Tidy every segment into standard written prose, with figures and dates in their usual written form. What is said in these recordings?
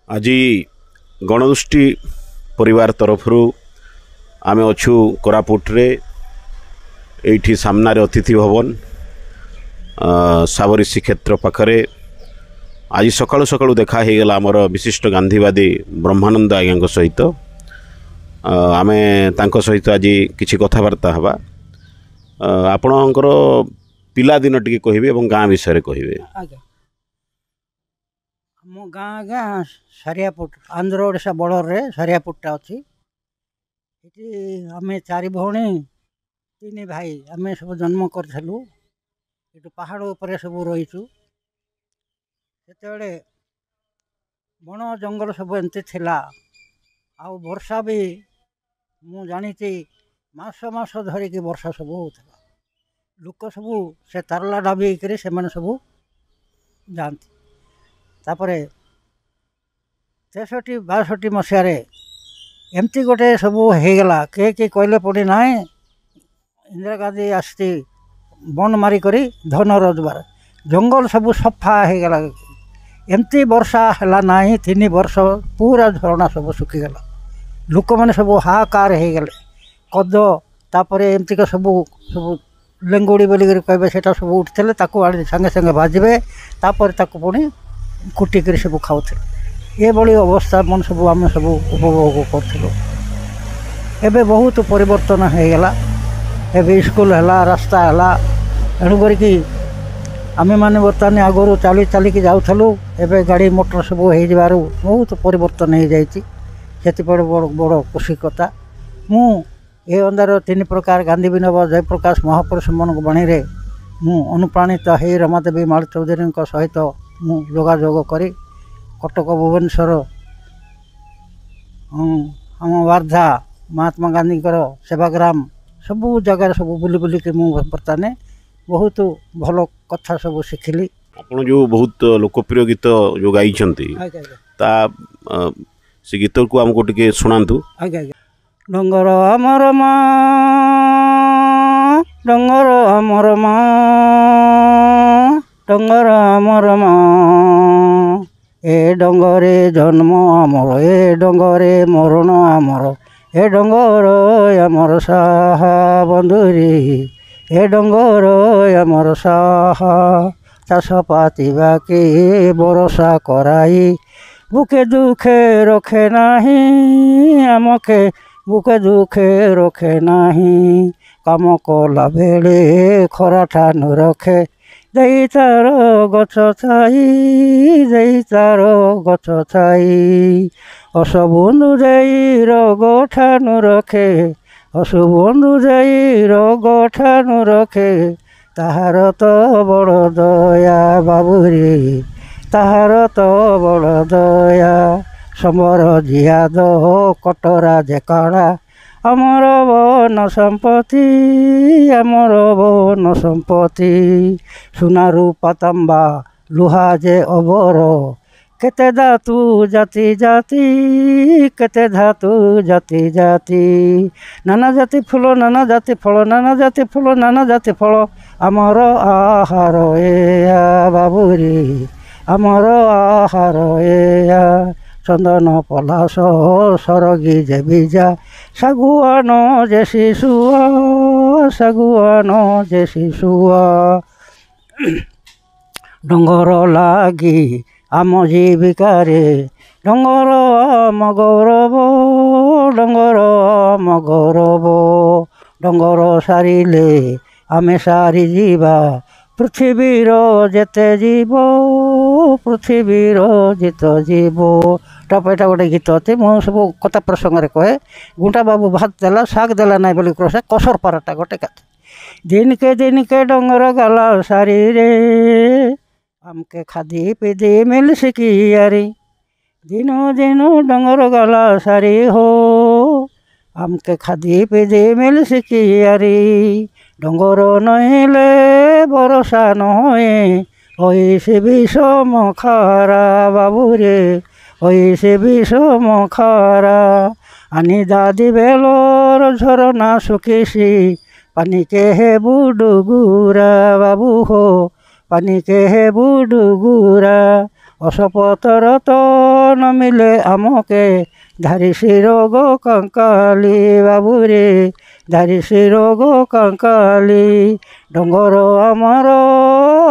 आज गणदुष्टि परिवार तरफ आमे अच्छु कोरापुट्रे एठी सामनारे अतिथि भवन साबरी श्रीक्षेत्र पाखरे आज सकाळु सकाळु देखा हो गला आमर विशिष्ट गांधीवादी ब्रह्मानंद आज्ञा सहित आमे तांको सहित आज किछि कथबार्ता हवा आपणकर पिला दिन टिके कहिबे एवं गाँ विषय कहिबे। मो गाँ आज्ञा सारियापुट आंध्र ओडिशा बॉर्डर रे सारियापुटा अच्छी आमे चारि भौणी तीन भाई आमे सब जन्म करूँ ये पहाड़ उपर सब रहीचु से बण जंगल सब एमती थिला आ वर्षा भी मु जानी मास मास धरिकी वर्षा सब होता लोक सब से तारला डाबी कर सब जाती तापर 63-62 मसीह एमती गोटे सब होगला किए कहले पड़ी ना इंदिरा गांधी आसती बन मारिक धन रोजगार जंगल सब सफा होगला एमती वर्षा है ना 3 वर्ष पूरा झरणा सब सुखीगला लोक मैंने सब हाहाकार हो गले कद तापर एमती सब सब लेंगुड़ी बोलिक कहे से सब उठते आने सागे सागे भाजबे तापर पुणी कुटिक सब खाऊे ये बड़ी अवस्था मन सब आम सब उपभोग करूँ एबे बहुत परिवर्तन हो गला एबे स्कूल है रास्ता है एणु करके आम मैंने बर्तमान आगुरी चली चलिकी जाऊँ एबे गाड़ी मोटर सब हो बहुत परिवर्तन हो जाती बड़ खुशी कथा मु ए अंदार 3 प्रकार गांधी विनोबा जयप्रकाश महापुरुष मन बाणी रे मु अनुप्राणित हो रमादेवी माल चौधरी सहित मु जोगाजोग करी कटक भुवनेश्वर आम वार्धा महात्मा गांधी सेवाग्राम सबू जगार सब बुली बुलिक बर्तमान बहुत भल कथा सब शिखिली। आपन जो बहुत लोकप्रिय गीत जो गाई ता से गीत को हमको टिके सुनांतु। डंगर आमर माँ डंगर आमर माँ डंगर आमर माँ ए डंगरे जन्म आमर ए डंगरे मरण आमर ए डंगर आमर साहा बंधुरी ए डंगर आमर साहा चाष पाती बाकी बरसा कराई बुके दुखे रखे नहीं आमके बुके दुखे रखे नहीं काम कला बेले खरा ठान रखे देई तार गछ छाई देई तार गछ छाई असबंधु देई रोग ठान रखे असबंधु देई रोग ठान रखे ताहार तो बड़ दया बाबुरी ताहार तो बड़ दया समर जियाद कटरा जेकाड़ा आमर वन संपत्ति आमर वन संपत्ति सुना रूपा तांबा लुहा जे अबर केते धातु जाति जाति केते धातु जाति जाति नाना जाति फूल नाना जाति फल नाना जाति फूल नाना जाति फल आमर आहार एया बाबुरी आमर आहार एया चंदन पलाश सरगी जे बीजा सागुआन जे शिशुआ सागुआन जे शिशुआ डंगर लागी आम जीविकारे डंगर आम गौरव डंगर आम गौरव डंगर सारिले आमे सारी जीवा पृथ्वीर जेते जीव पृथ्वीर जित जीव टाप एटा गोटे गीत अच्छे मु सब कथा प्रसंग कहे गुंटा बाबू भात देला शाग देला ना बोली कहे कसर पाराटा गोटे कथा दिन के डंगर गाला सारी रे आमके खादी पीदी मिल सिकियारी दिनो दिनो डंगर गाला सारी हो आमके खादी पीदी मिल सिकियारी डंगर नहिले भरोसा नहे से विषम खारा बाबुरे से विषम खारा आनी दादी बेलर झरना सुखिसी पानी के हे बुडुगुरा बाबू हो पानी के हे बुडुगुरा ଅସପତର ତ ନ ମିଳେ ଆମକେ ଧାରିସି ରୋଗ କଙ୍କାଲି ବାବୁରେ ଧାରିସି ରୋଗ କଙ୍କାଲି ଡଙ୍ଗର ଆମର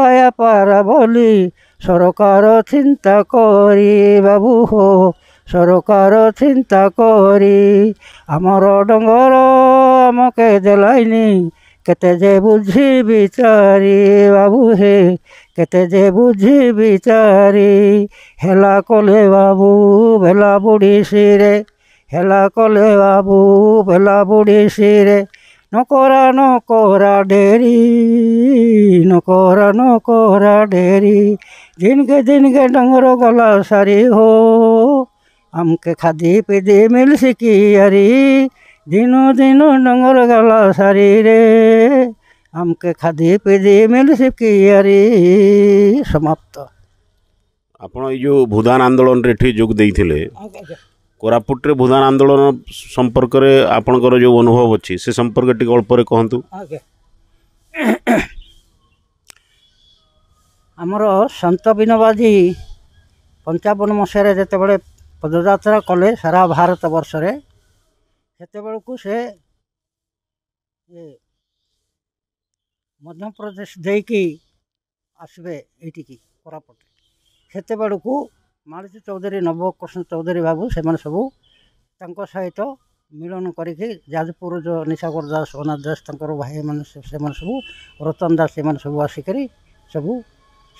ଆୟା ପାରା ବୋଲି ସରକାର ଚିନ୍ତା କରି ବାବୁ ହୋ ସରକାର ଚିନ୍ତା କରି ଆମର ଡଙ୍ଗର ଆମକେ ଦେଲାଇନି କେତେ ଯେ ବୁଝି ବିଚାରି ବାବୁ ହେ କେତେ ଯେ ବୁଝି ବିଚାରି ହେଲା କଲେ ବାବୁ ଭେଲା ବୁଢ଼ୀସିରେ ହେଲା କଲେ ବାବୁ ଭେଲା ବୁଢ଼ୀସିରେ ନକରା ଡେରି ନକରା ଡେରି ଦିନକେ ଡଙ୍ଗର ଗଲା ସାରି ହୋ ଆମକେ ଖାଦି ପିଦି ମିଲସି କିଆରି ଦିନ ଡଙ୍ଗର ଗଲା ସାରିରେ ଆମକେ ଖାଦି ପିଦି ମିଲସି କିଆରି ସମାପ୍ତ। ଆପଣ ଏଇ ଯେଉଁ ଭୂଦାନ ଆନ୍ଦୋଳନରେ ଏଠି ଯୋଗ ଦେଇଥିଲେ କୋରାପୁଟରେ ଭୂଦାନ ଆନ୍ଦୋଳନ ସମ୍ପର୍କରେ ଆପଣଙ୍କର ଯେଉଁ ଅନୁଭବ ଅଛି ସେ ସମ୍ପର୍କରେ ଟିକେ ଅଳ୍ପରେ କହନ୍ତୁ। ଆମର ସନ୍ଥ ବିନୋବାଜୀ 55 ମସିହାରେ ଯେତେବେଳେ ପଦଯାତ୍ରା କଲେ ସାରା ଭାରତ ବର୍ଷରେ ସେତେବେଳକୁ ସେ ମଧ୍ୟପ୍ରଦେଶ ଦେଇକି ଆସିବେ ଏଇଠିକି କୋରାପୁଟ। ସେତେବେଳକୁ ମାଳତୀ ଚୌଧୁରୀ ନବକୃଷ୍ଣ ଚୌଧୁରୀ ବାବୁ ସେମାନେ ସବୁ ତାଙ୍କ ସହିତ ମିଳନ କରିକି ଯାଜପୁର ଯେଉଁ ନିଶାକର ଦାସ ଅନାଥ ଦାସ ତାଙ୍କର ଭାଇମାନେ ସେମାନେ ସବୁ ରତନ ଦାସ ସେମାନେ ସବୁ ଆସିକରି ସବୁ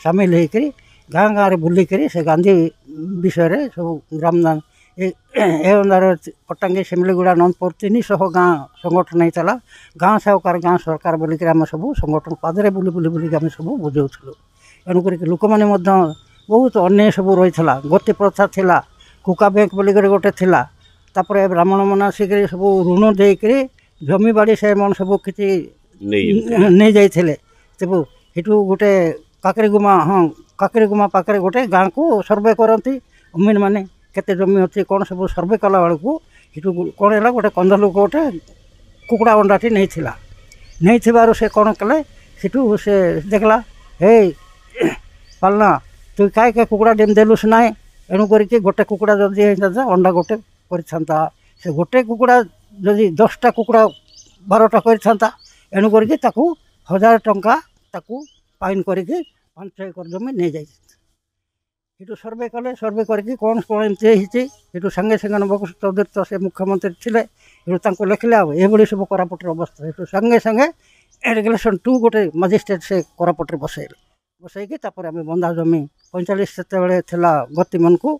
ସାମିଲ ହେଇକରି ଗାଁରେ ବୁଲିକରି ସେ ଗାନ୍ଧୀ ବିଷୟରେ ସବୁ ଗ୍ରାମଦାନ ଏ ଅନ୍ଧାର ପଟାଙ୍ଗୀ ଶିମିଳିଗୁଡ଼ା ନନ୍ଦପୁର 300 ଗାଁ ସଂଗଠନ ହେଇଥିଲା। ଗାଁ ସାହୁକାର ଗାଁ ସରକାର ବୋଲିକରି ଆମେ ସବୁ ସଂଗଠନ ପାଦରେ ବୁଲିକି ଆମେ ସବୁ ବୁଝାଉଥିଲୁ। ତେଣୁକରି ଲୋକମାନେ ମଧ୍ୟ ବହୁତ ଅନ୍ୟାୟ ସବୁ ରହିଥିଲା। ଗୋତି ପ୍ରଥା ଥିଲା, କୁକା ବ୍ୟାଙ୍କ ବୋଲିକରି ଗୋଟେ ଥିଲା। ତାପରେ ବ୍ରାହ୍ମଣମାନେ ଆସିକରି ସବୁ ଋଣ ଦେଇକରି ଜମିବାଡ଼ି ସେମାନେ ସବୁ କିଛି ନେଇଯାଇଥିଲେ। ତେଣୁ ସେଠୁ ଗୋଟେ କାକରିଗୁମା ପାଖରେ ଗୋଟେ ଗାଁକୁ ସର୍ଭେ କରନ୍ତି ଅମିନମାନେ କେତେ ଜମି ଅଛି କ'ଣ ସବୁ ସର୍ଭେ କଲା ବେଳକୁ ସେଠୁ କ'ଣ ହେଲା ଗୋଟେ କନ୍ଧ ଲୋକ ଗୋଟେ କୁକୁଡ଼ା ଅଣ୍ଡାଟି ନେଇଥିବାରୁ ସେ କ'ଣ କଲେ ସେଠୁ ସେ ଦେଖିଲା ହେଇ ପାଲନା ତୁ କାହିଁକି କୁକୁଡ଼ା ଡିମ୍ ଦେଲୁସ୍ ନାହିଁ। ଏଣୁ କରିକି ଗୋଟେ କୁକୁଡ଼ା ଯଦି ହେଇଥାନ୍ତା ଅଣ୍ଡା ଗୋଟେ କରିଥାନ୍ତା। ସେ ଗୋଟେ କୁକୁଡ଼ା ଯଦି 10ଟା କୁକୁଡ଼ା 12ଟା କରିଥାନ୍ତା। ଏଣୁ କରିକି ତାକୁ 1000 ଟଙ୍କା ତାକୁ ଫାଇନ୍ କରିକି 5 ଏକର ଜମି ନେଇଯାଇଛି। ସେଠୁ ସର୍ଭେ କଲେ, ସର୍ଭେ କରିକି କ'ଣ ଏମିତି ହେଇଛି ସେଠୁ ସାଙ୍ଗେ ନବକୃଷ୍ଣ ଚୌଧୁରୀ ତ ସେ ମୁଖ୍ୟମନ୍ତ୍ରୀ ଥିଲେ। ସେଠୁ ତାଙ୍କୁ ଲେଖିଲେ ଆଉ ଏଭଳି ସବୁ କୋରାପୁଟର ଅବସ୍ଥା। ସେଠୁ ସାଙ୍ଗେ ରେଗୁଲେସନ୍ 2 ଗୋଟେ ମାଜିଷ୍ଟ୍ରେଟ୍ ସେ କୋରାପୁଟରେ ବସେଇକି ତାପରେ ଆମେ ବନ୍ଧା ଜମି 45 ସେତେବେଳେ ଥିଲା ଗତିମାନଙ୍କୁ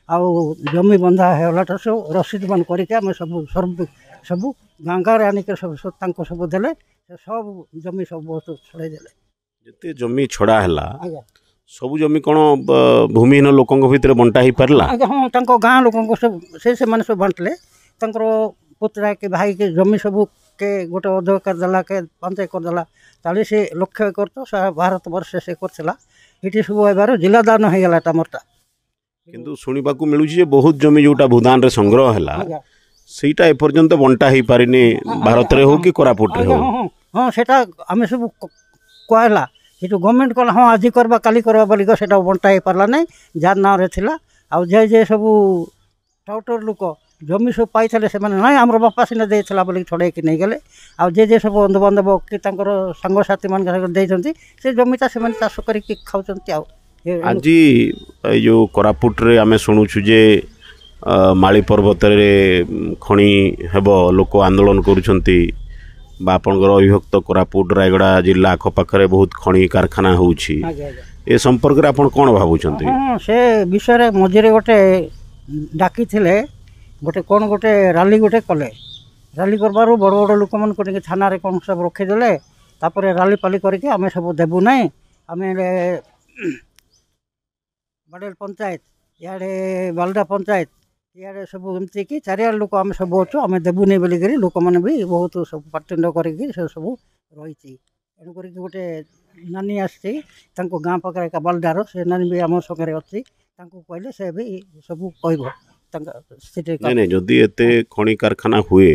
ଆଉ ଜମି ବନ୍ଧା ହେଇଗଲାଠୁ ସବୁ ରସିଦମାନ କରିକି ଆମେ ସବୁ ଗାଁରେ ଆଣିକି ସବୁ ତାଙ୍କୁ ସବୁ ଦେଲେ। ସେ ସବୁ ଜମି ସବୁ ବହୁତ ଛଡ଼େଇ ଦେଲେ। ଯେତେ ଜମି ଛଡ଼ା ହେଲା ସବୁ ଜମି କ'ଣ ଭୂମିହୀନ ଲୋକଙ୍କ ଭିତରେ ବଣ୍ଟା ହେଇପାରିଲା? ହଁ, ତାଙ୍କ ଗାଁ ଲୋକଙ୍କୁ ସବୁ ସେମାନେ ସବୁ ବାଣ୍ଟିଲେ। ତାଙ୍କର ପୁତୁରା କି ଭାଇ କି ଜମି ସବୁ କେ ଗୋଟେ 1.5 ଏକର ଦେଲା, କେ 5 ଏକର ଦେଲା। ତାହେଲେ ସେ 1,00,000 ଏକର ତ ସାରା ଭାରତ ବର୍ଷେ ସେ କରିଥିଲା। ଏଠି ସବୁ ଏବାର ଜିଲ୍ଲା ଦାନ ହେଇଗଲା ତମରଟା। କିନ୍ତୁ ଶୁଣିବାକୁ ମିଳୁଛି ଯେ ବହୁତ ଜମି ଯେଉଁଟା ଭୂଦାନରେ ସଂଗ୍ରହ ହେଲା ସେଇଟା ଏପର୍ଯ୍ୟନ୍ତ ବଣ୍ଟା ହେଇପାରିନି, ଭାରତରେ ହଉ କି କୋରାପୁଟରେ ହଉ। ହଁ, ସେଟା ଆମେ ସବୁ କୁହାହେଲା। ସେଠୁ ଗଭର୍ଣ୍ଣମେଣ୍ଟ କହିଲା ହଁ ଆଜି କରିବା କାଲି କରିବା ବୋଲିକି ସେଟା ବଣ୍ଟା ହେଇପାରିଲା ନାହିଁ। ଯାହାର ନାଁରେ ଥିଲା ଆଉ ଯେ ସବୁ ଟାଉଟର ଲୋକ ଜମି ସବୁ ପାଇଥିଲେ ସେମାନେ ନାହିଁ ଆମର ବାପା ସିନା ଦେଇଥିଲା ବୋଲିକି ଛଡ଼େଇକି ନେଇଗଲେ। ଆଉ ଯେ ସବୁ ବନ୍ଧୁବାନ୍ଧବ କି ତାଙ୍କର ସାଙ୍ଗସାଥିମାନଙ୍କ ଦେଇଛନ୍ତି ସେ ଜମିଟା ସେମାନେ ଚାଷ କରିକି ଖାଉଛନ୍ତି। ଆଉ ଆଜି ଏଇ ଯେଉଁ କୋରାପୁଟରେ ଆମେ ଶୁଣୁଛୁ ଯେ ମାଳି ପର୍ବତରେ ଖଣି ହେବ, ଲୋକ ଆନ୍ଦୋଳନ କରୁଛନ୍ତି ବା ଆପଣଙ୍କର ଅବିଭକ୍ତ କୋରାପୁଟ ରାୟଗଡ଼ା ଜିଲ୍ଲା ଆଖପାଖରେ ବହୁତ ଖଣି କାରଖାନା ହେଉଛି। ଏ ସମ୍ପର୍କରେ ଆପଣ କ'ଣ ଭାବୁଛନ୍ତି? ହଁ, ସେ ବିଷୟରେ ମଝିରେ ଗୋଟେ ଡାକିଥିଲେ, ଗୋଟେ ରାଲି ଗୋଟେ କଲେ। ରାଲି କରବାରୁ ବଡ଼ ବଡ଼ ଲୋକମାନଙ୍କୁ ଟିକେ ଥାନାରେ କ'ଣ ସବୁ ରଖିଦେଲେ। ତାପରେ ରାଲି ପାଲି କରିକି ଆମେ ସବୁ ଦେବୁ ନାହିଁ, ଆମେ ବାଡ଼େଲ ପଞ୍ଚାୟତ ଇଆଡ଼େ ବାଲଡ଼ା ପଞ୍ଚାୟତ ଇଆଡ଼େ ସବୁ ଏମିତି କି ଚାରିଆଡ଼େ ଲୋକ ଆମେ ସବୁ ଅଛୁ, ଆମେ ଦେବୁନି ବୋଲିକରି ଲୋକମାନେ ବି ବହୁତ ସବୁ ପାଟିତୁଣ୍ଡ କରିକି ସେ ସବୁ ରହିଛି। ଏଣୁ କରିକି ଗୋଟେ ନାନୀ ଆସିଛି ତାଙ୍କ ଗାଁ ପାଖରେ ଏକା ବାଲଡ଼ାର, ସେ ନାନୀ ବି ଆମ ସାଙ୍ଗରେ ଅଛି। ତାଙ୍କୁ କହିଲେ ସେ ବି ସବୁ କହିବ। ନାଇଁ, ଯଦି ଏତେ ଖଣି କାରଖାନା ହୁଏ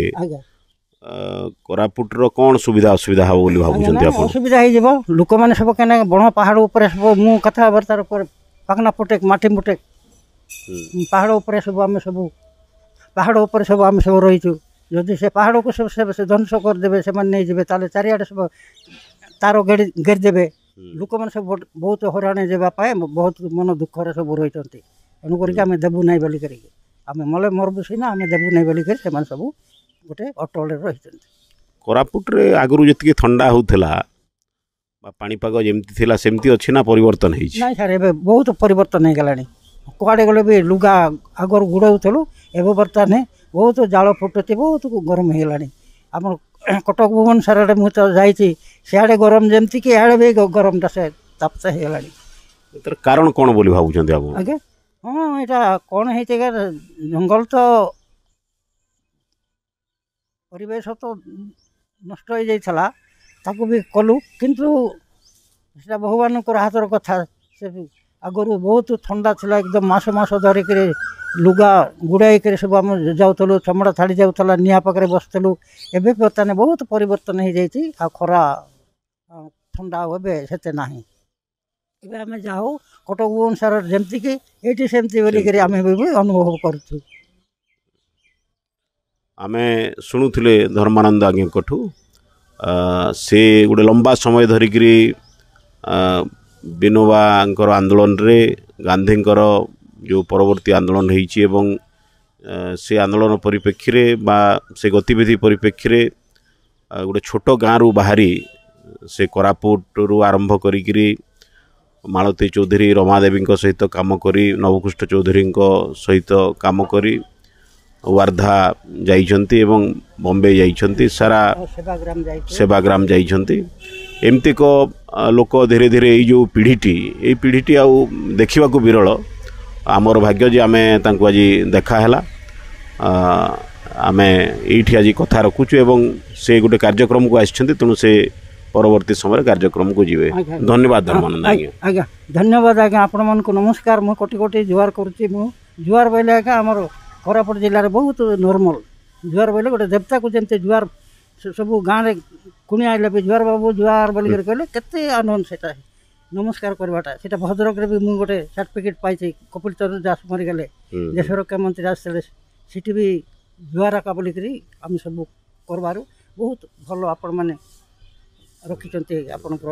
କୋରାପୁଟର କ'ଣ ସୁବିଧା ଅସୁବିଧା ହେବ ବୋଲି ଭାବୁଛନ୍ତି ଆପଣ? ଅସୁବିଧା ହେଇଯିବ। ଲୋକମାନେ ସବୁ କେନା ବଣ ପାହାଡ଼ ଉପରେ ସବୁ ମୁଁ କଥାବାର୍ତ୍ତାର ପାଖନା ପଟେକ୍ ମାଟି ମୁଟେକ୍ ପାହାଡ଼ ଉପରେ ସବୁ ଆମେ ସବୁ ରହିଛୁ। ଯଦି ସେ ପାହାଡ଼କୁ ସବୁ ସେ ଧ୍ୱଂସ କରିଦେବେ, ସେମାନେ ନେଇଯିବେ, ତାହେଲେ ଚାରିଆଡ଼େ ସବୁ ତାର ଘେରିଦେବେ। ଲୋକମାନେ ସବୁ ବହୁତ ହଇରାଣ ଯିବା ପାଇଁ ବହୁତ ମନ ଦୁଃଖରେ ସବୁ ରହିଛନ୍ତି। ତେଣୁ କରିକି ଆମେ ଦେବୁ ନାହିଁ ବୋଲି କରିକି, ଆମେ ମଲେ ମରବୁ ସିନା, ଆମେ ଦେବୁ ନାହିଁ ବୋଲି କରି ସେମାନେ ସବୁ ଗୋଟେ ଅଟଳରେ ରହିଛନ୍ତି। କୋରାପୁଟରେ ଆଗରୁ ଯେତିକି ଥଣ୍ଡା ହେଉଥିଲା ବା ପାଣିପାଗ ଯେମିତି ଥିଲା ସେମିତି ଅଛି ନା ପରିବର୍ତ୍ତନ ହେଇଛି? ନାଇଁ ସାର୍, ଏବେ ବହୁତ ପରିବର୍ତ୍ତନ ହେଇଗଲାଣି। କୁଆଡ଼େ ଗଲେ ବି ଲୁଗା ଆଗରୁ ଗୁଡ଼ାଉଥିଲୁ, ଏବେ ବର୍ତ୍ତମାନ ବହୁତ ଜାଳ ଫୁଟୁଛି, ବହୁତ ଗରମ ହେଇଗଲାଣି। ଆମର କଟକ ଭୁବନେଶ୍ୱର ଆଡ଼େ ମୁଁ ତ ଯାଇଛି, ସିଆଡ଼େ ଗରମ ଯେମିତିକି ଇଆଡ଼େ ବି ଗରମଟା ସେ ତାପସା ହେଇଗଲାଣି। ଏଥିର କାରଣ କ'ଣ ବୋଲି ଭାବୁଛନ୍ତି ଆପଣ? ଆଜ୍ଞା, ହଁ, ଏଇଟା କ'ଣ ହେଇଛି ଆଜ୍ଞା, ଜଙ୍ଗଲ ତ ପରିବେଶ ତ ନଷ୍ଟ ହେଇଯାଇଥିଲା, ତାକୁ ବି କଲୁ, କିନ୍ତୁ ସେଟା ଭଗବାନଙ୍କର ହାତର କଥା। ସେ ଆଗରୁ ବହୁତ ଥଣ୍ଡା ଥିଲା, ଏକଦମ ମାସ ଧରିକିରି ଲୁଗା ଗୁଡ଼ାଇକରି ସବୁ ଆମେ ଯାଉଥିଲୁ, ଚମଡ଼ା ଛାଡ଼ି ଯାଉଥିଲା, ନିଆଁ ପାଖରେ ବସୁଥିଲୁ। ଏବେ ବର୍ତ୍ତମାନ ବହୁତ ପରିବର୍ତ୍ତନ ହେଇଯାଇଛି, ଆଉ ଖରା ଥଣ୍ଡା ଆଉ ଏବେ ସେତେ ନାହିଁ। ଏବେ ଆମେ ଯାହା ହଉ କଟକ ଭୁବନେଶ୍ୱର ଯେମିତିକି ଏଇଠି ସେମିତି ବୋଲିକରି ଆମେ ବି ଅନୁଭବ କରୁଛୁ। ଆମେ ଶୁଣୁଥିଲେ ଧର୍ମାନନ୍ଦ ଆଜ୍ଞାଙ୍କଠୁ, ସେ ଗୋଟେ ଲମ୍ବା ସମୟ ଧରିକିରି ବିନୋବାଙ୍କର ଆନ୍ଦୋଳନରେ ଗାନ୍ଧୀଙ୍କର ଯେଉଁ ପରବର୍ତ୍ତୀ ଆନ୍ଦୋଳନ ହେଇଛି ଏବଂ ସେ ଆନ୍ଦୋଳନ ପରିପ୍ରେକ୍ଷୀରେ ବା ସେ ଗତିବିଧି ପରିପ୍ରେକ୍ଷୀରେ ଗୋଟେ ଛୋଟ ଗାଁରୁ ବାହାରି ସେ କୋରାପୁଟରୁ ଆରମ୍ଭ କରିକିରି ମାଳତୀ ଚୌଧୁରୀ ରମାଦେବୀଙ୍କ ସହିତ କାମ କରି, ନବକୃଷ୍ଣ ଚୌଧୁରୀଙ୍କ ସହିତ କାମ କରି ୱାର୍ଦ୍ଧା ଯାଇଛନ୍ତି ଏବଂ ବମ୍ବେ ଯାଇଛନ୍ତି, ସାରା ସେବାଗ୍ରାମ ଯାଇଛନ୍ତି। ଏମିତି ଏକ ଲୋକ ଧୀରେ ଧୀରେ ଏଇ ଯେଉଁ ପିଢ଼ିଟି ଆଉ ଦେଖିବାକୁ ବିରଳ। ଆମର ଭାଗ୍ୟ ଯେ ଆମେ ତାଙ୍କୁ ଆଜି ଦେଖା ହେଲା। ଆମେ ଏଇଠି ଆଜି କଥା ରଖୁଛୁ ଏବଂ ସେ ଗୋଟେ କାର୍ଯ୍ୟକ୍ରମକୁ ଆସିଛନ୍ତି, ତେଣୁ ସେ ପରବର୍ତ୍ତୀ ସମୟରେ କାର୍ଯ୍ୟକ୍ରମକୁ ଯିବେ। ଧନ୍ୟବାଦ ଧର୍ମାନନ୍ଦ ଆଜ୍ଞା। ଆଜ୍ଞା, ଧନ୍ୟବାଦ ଆଜ୍ଞା, ଆପଣମାନଙ୍କୁ ନମସ୍କାର। ମୁଁ କୋଟି କୋଟି ଜୁହାର କରୁଛି। ମୁଁ ଜୁହାର ବୋଇଲେ ଆଜ୍ଞା ଆମର କୋରାପୁଟ ଜିଲ୍ଲାରେ ବହୁତ ନର୍ମାଲ୍। ଜୁହାର ବୋଇଲେ ଗୋଟେ ଦେବତାକୁ ଯେମିତି ଜୁହାର ସବୁ ଗାଁରେ କୁଣିଆ ଆଇଲେ ବି ଜୁହାର ବାବୁ ଜୁହାର ବୋଲିକରି କହିଲେ କେତେ ଆନନ୍ଦ ସେଟା ନମସ୍କାର କରିବାଟା। ସେଟା ଭଦ୍ରକରେ ବି ମୁଁ ଗୋଟେ ସାର୍ଟିଫିକେଟ୍ ପାଇଛି, କପିଲ ଚନ୍ଦ୍ର ଦାସ ମରିଗଲେ, ଦେଶ ସୁରକ୍ଷା ମନ୍ତ୍ରୀ ଆସିଥିଲେ, ସେଠି ବି ଜୁହାର ଆକା ବୋଲିକରି ଆମେ ସବୁ କରବାରୁ ବହୁତ ଭଲ ଆପଣମାନେ ରଖିଛନ୍ତି ଆପଣଙ୍କର